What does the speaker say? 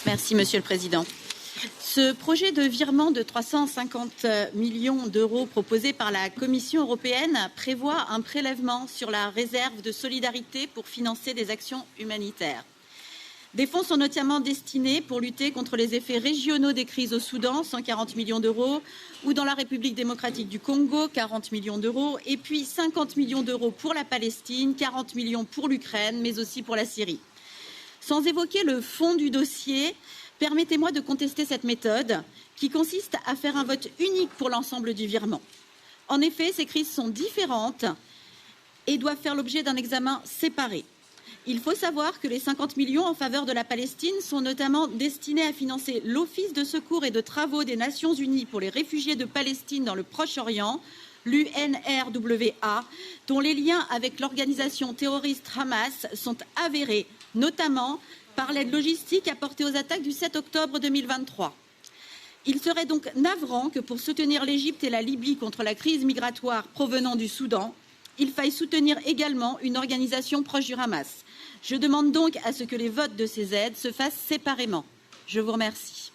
Merci, Monsieur le Président. Ce projet de virement de 350 millions d'euros proposé par la Commission européenne prévoit un prélèvement sur la réserve de solidarité pour financer des actions humanitaires. Des fonds sont notamment destinés pour lutter contre les effets régionaux des crises au Soudan, 140 millions d'euros, ou dans la République démocratique du Congo, 40 millions d'euros, et puis 50 millions d'euros pour la Palestine, 40 millions pour l'Ukraine, mais aussi pour la Syrie. Sans évoquer le fond du dossier, permettez-moi de contester cette méthode qui consiste à faire un vote unique pour l'ensemble du virement. En effet, ces crises sont différentes et doivent faire l'objet d'un examen séparé. Il faut savoir que les 50 millions en faveur de la Palestine sont notamment destinés à financer l'Office de secours et de travaux des Nations Unies pour les réfugiés de Palestine dans le Proche-Orient, l'UNRWA, dont les liens avec l'organisation terroriste Hamas sont avérés, notamment par l'aide logistique apportée aux attaques du 7 octobre 2023. Il serait donc navrant que pour soutenir l'Égypte et la Libye contre la crise migratoire provenant du Soudan, il faille soutenir également une organisation proche du Hamas. Je demande donc à ce que les votes de ces aides se fassent séparément. Je vous remercie.